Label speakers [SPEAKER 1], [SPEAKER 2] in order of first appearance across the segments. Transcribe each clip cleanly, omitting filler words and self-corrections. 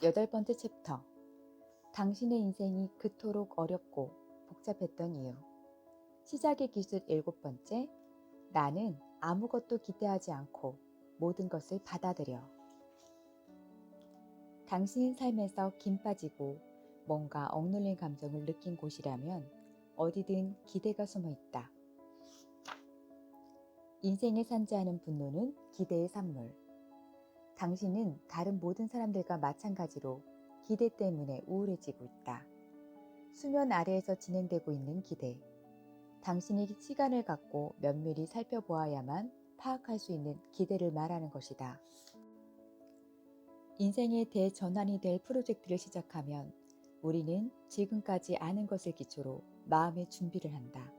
[SPEAKER 1] 8번째 챕터. 당신의 인생이 그토록 어렵고 복잡했던 이유. 시작의 기술 7번째. 나는 아무것도 기대하지 않고 모든 것을 받아들여. 당신 삶에서 김 빠지고 뭔가 억눌린 감정을 느낀 곳이라면 어디든 기대가 숨어 있다. 인생에 산지하는 분노는 기대의 산물. 당신은 다른 모든 사람들과 마찬가지로 기대 때문에 우울해지고 있다. 수면 아래에서 진행되고 있는 기대. 당신이 시간을 갖고 면밀히 살펴보아야만 파악할 수 있는 기대를 말하는 것이다. 인생의 대전환이 될 프로젝트를 시작하면 우리는 지금까지 아는 것을 기초로 마음의 준비를 한다.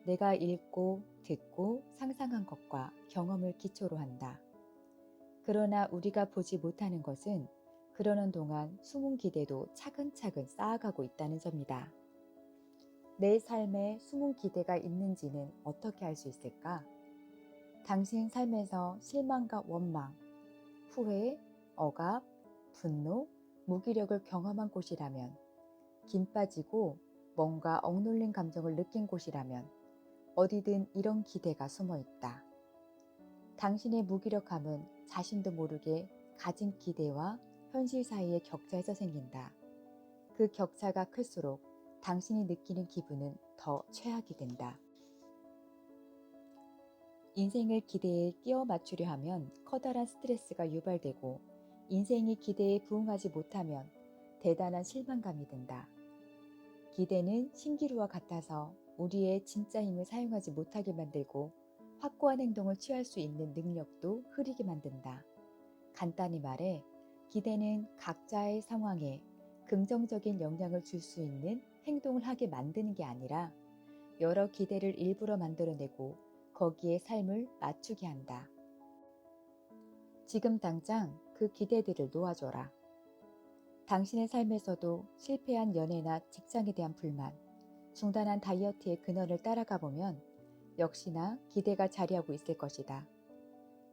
[SPEAKER 1] 내가 읽고 듣고 상상한 것과 경험을 기초로 한다. 그러나 우리가 보지 못하는 것은 그러는 동안 숨은 기대도 차근차근 쌓아가고 있다는 점이다. 내 삶에 숨은 기대가 있는지는 어떻게 알 수 있을까? 당신 삶에서 실망과 원망, 후회, 억압, 분노, 무기력을 경험한 곳이라면, 김 빠지고 뭔가 억눌린 감정을 느낀 곳이라면 어디든 이런 기대가 숨어 있다. 당신의 무기력함은 자신도 모르게 가진 기대와 현실 사이의 격차에서 생긴다. 그 격차가 클수록 당신이 느끼는 기분은 더 최악이 된다. 인생을 기대에 끼워 맞추려 하면 커다란 스트레스가 유발되고 인생이 기대에 부응하지 못하면 대단한 실망감이 든다. 기대는 신기루와 같아서 우리의 진짜 힘을 사용하지 못하게 만들고 확고한 행동을 취할 수 있는 능력도 흐리게 만든다. 간단히 말해 기대는 각자의 상황에 긍정적인 영향을 줄 수 있는 행동을 하게 만드는 게 아니라 여러 기대를 일부러 만들어내고 거기에 삶을 맞추게 한다. 지금 당장 그 기대들을 놓아줘라. 당신의 삶에서도 실패한 연애나 직장에 대한 불만, 중단한 다이어트의 근원을 따라가 보면 역시나 기대가 자리하고 있을 것이다.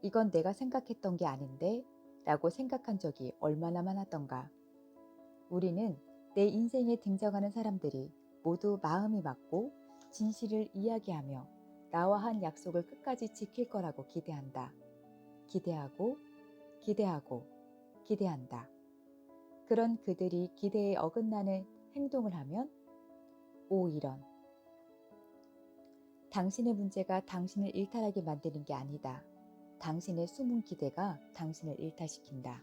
[SPEAKER 1] 이건 내가 생각했던 게 아닌데 라고 생각한 적이 얼마나 많았던가. 우리는 내 인생에 등장하는 사람들이 모두 마음이 맞고 진실을 이야기하며 나와 한 약속을 끝까지 지킬 거라고 기대한다. 기대하고 기대하고 기대한다. 그런 그들이 기대에 어긋나는 행동을 하면 오 이런. 당신의 문제가 당신을 일탈하게 만드는 게 아니다. 당신의 숨은 기대가 당신을 일탈시킨다.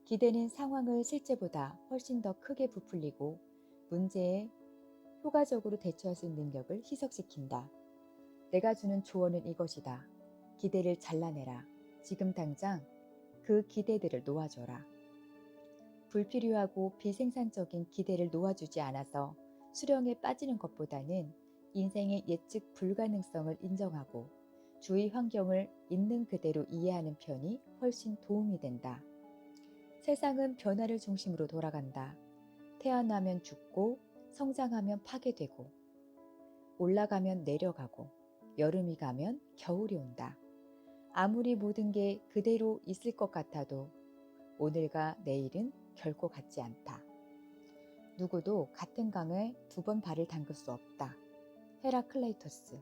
[SPEAKER 1] 기대는 상황을 실제보다 훨씬 더 크게 부풀리고 문제에 효과적으로 대처할 수 있는 능력을 희석시킨다. 내가 주는 조언은 이것이다. 기대를 잘라내라. 지금 당장 그 기대들을 놓아줘라. 불필요하고 비생산적인 기대를 놓아주지 않아서 수렁에 빠지는 것보다는 인생의 예측 불가능성을 인정하고 주위 환경을 있는 그대로 이해하는 편이 훨씬 도움이 된다. 세상은 변화를 중심으로 돌아간다. 태어나면 죽고 성장하면 파괴되고 올라가면 내려가고 여름이 가면 겨울이 온다. 아무리 모든 게 그대로 있을 것 같아도 오늘과 내일은 결코 같지 않다. 누구도 같은 강에 2번 발을 담글 수 없다. 헤라클레이토스.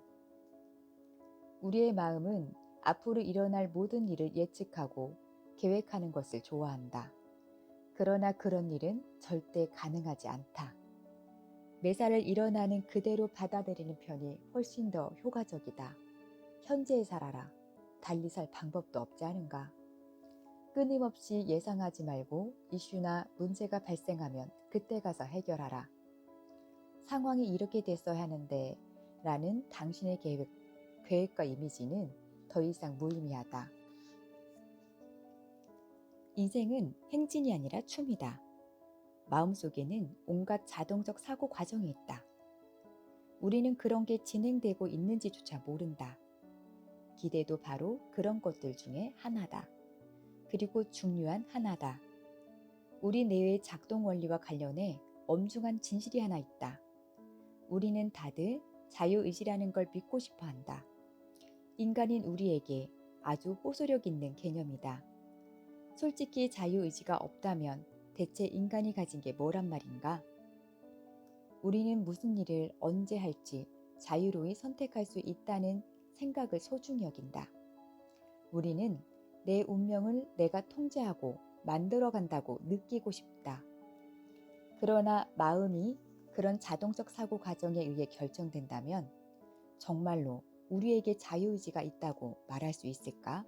[SPEAKER 1] 우리의 마음은 앞으로 일어날 모든 일을 예측하고 계획하는 것을 좋아한다. 그러나 그런 일은 절대 가능하지 않다. 매사를 일어나는 그대로 받아들이는 편이 훨씬 더 효과적이다. 현재에 살아라. 달리 살 방법도 없지 않은가? 끊임없이 예상하지 말고 이슈나 문제가 발생하면 그때 가서 해결하라. 상황이 이렇게 됐어야 하는데 라는 당신의 계획과 이미지는 더 이상 무의미하다. 인생은 행진이 아니라 춤이다. 마음속에는 온갖 자동적 사고 과정이 있다. 우리는 그런 게 진행되고 있는지조차 모른다. 기대도 바로 그런 것들 중에 하나다. 그리고 중요한 하나다. 우리 뇌의 작동 원리와 관련해 엄중한 진실이 하나 있다. 우리는 다들 자유의지라는 걸 믿고 싶어 한다. 인간인 우리에게 아주 호소력 있는 개념이다. 솔직히 자유의지가 없다면 대체 인간이 가진 게 뭐란 말인가? 우리는 무슨 일을 언제 할지 자유로이 선택할 수 있다는 생각을 소중히 여긴다. 우리는 내 운명을 내가 통제하고 만들어 간다고 느끼고 싶다. 그러나 마음이 그런 자동적 사고 과정에 의해 결정된다면 정말로 우리에게 자유의지가 있다고 말할 수 있을까?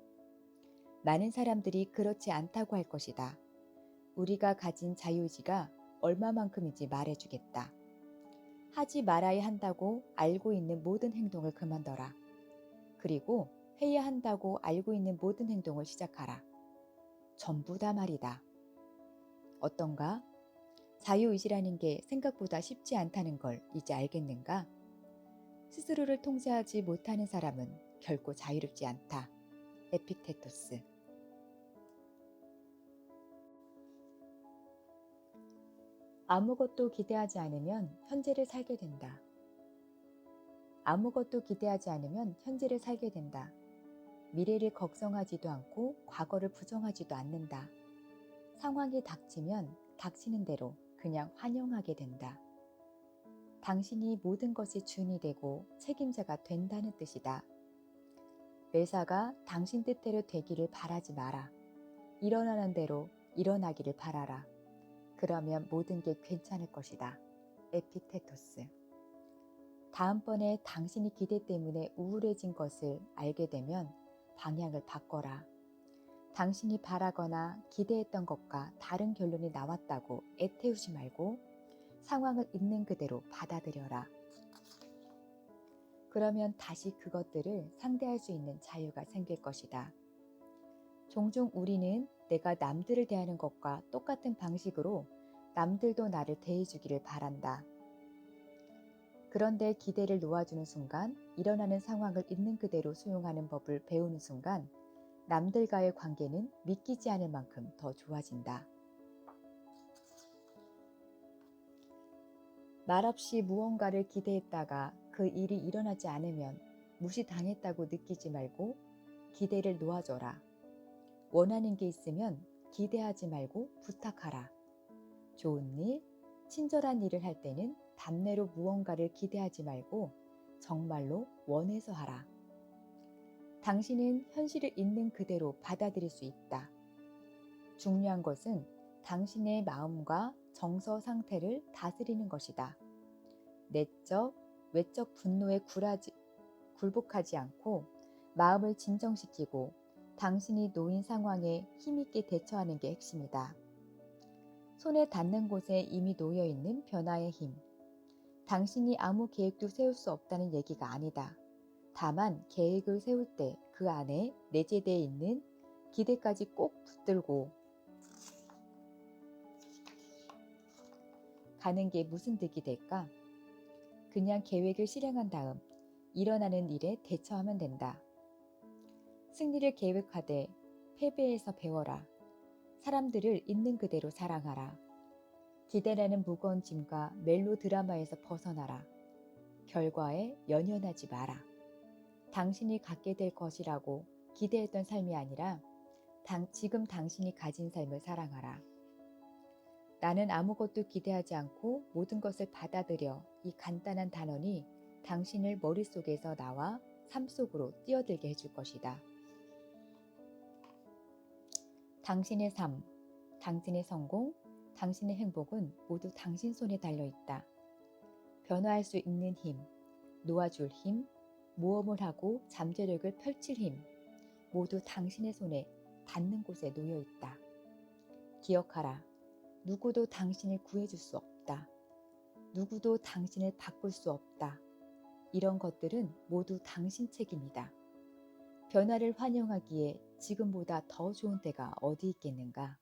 [SPEAKER 1] 많은 사람들이 그렇지 않다고 할 것이다. 우리가 가진 자유의지가 얼마만큼인지 말해주겠다. 하지 말아야 한다고 알고 있는 모든 행동을 그만둬라. 그리고 해야 한다고 알고 있는 모든 행동을 시작하라. 전부 다 말이다. 어떤가? 자유의지라는 게 생각보다 쉽지 않다는 걸 이제 알겠는가? 스스로를 통제하지 못하는 사람은 결코 자유롭지 않다. 에피테토스. 아무것도 기대하지 않으면 현재를 살게 된다. 아무것도 기대하지 않으면 현재를 살게 된다. 미래를 걱정하지도 않고 과거를 부정하지도 않는다. 상황이 닥치면 닥치는 대로 그냥 환영하게 된다. 당신이 모든 것의 주인이 되고 책임자가 된다는 뜻이다. 매사가 당신 뜻대로 되기를 바라지 마라. 일어나는 대로 일어나기를 바라라. 그러면 모든 게 괜찮을 것이다. 에피테토스. 다음번에 당신이 기대 때문에 우울해진 것을 알게 되면 방향을 바꿔라. 당신이 바라거나 기대했던 것과 다른 결론이 나왔다고 애태우지 말고 상황을 있는 그대로 받아들여라. 그러면 다시 그것들을 상대할 수 있는 자유가 생길 것이다. 종종 우리는 내가 남들을 대하는 것과 똑같은 방식으로 남들도 나를 대해주기를 바란다. 그런데 기대를 놓아주는 순간, 일어나는 상황을 있는 그대로 수용하는 법을 배우는 순간 남들과의 관계는 믿기지 않을 만큼 더 좋아진다. 말없이 무언가를 기대했다가 그 일이 일어나지 않으면 무시당했다고 느끼지 말고 기대를 놓아줘라. 원하는 게 있으면 기대하지 말고 부탁하라. 좋은 일, 친절한 일을 할 때는 답례로 무언가를 기대하지 말고 정말로 원해서 하라. 당신은 현실을 있는 그대로 받아들일 수 있다. 중요한 것은 당신의 마음과 정서 상태를 다스리는 것이다. 내적, 외적 분노에 굴복하지 않고 마음을 진정시키고 당신이 놓인 상황에 힘있게 대처하는 게 핵심이다. 손에 닿는 곳에 이미 놓여있는 변화의 힘. 당신이 아무 계획도 세울 수 없다는 얘기가 아니다. 다만 계획을 세울 때 그 안에 내재되어 있는 기대까지 꼭 붙들고 가는 게 무슨 득이 될까? 그냥 계획을 실행한 다음 일어나는 일에 대처하면 된다. 승리를 계획하되 패배에서 배워라. 사람들을 있는 그대로 사랑하라. 기대라는 무거운 짐과 멜로 드라마에서 벗어나라. 결과에 연연하지 마라. 당신이 갖게 될 것이라고 기대했던 삶이 아니라 지금 당신이 가진 삶을 사랑하라. 나는 아무것도 기대하지 않고 모든 것을 받아들여 이 간단한 단원이 당신을 머릿속에서 나와 삶 속으로 뛰어들게 해줄 것이다. 당신의 삶, 당신의 성공, 당신의 행복은 모두 당신 손에 달려있다. 변화할 수 있는 힘, 놓아줄 힘, 모험을 하고 잠재력을 펼칠 힘, 모두 당신의 손에 닿는 곳에 놓여있다. 기억하라. 누구도 당신을 구해줄 수 없다. 누구도 당신을 바꿀 수 없다. 이런 것들은 모두 당신 책임이다. 변화를 환영하기에 지금보다 더 좋은 때가 어디 있겠는가?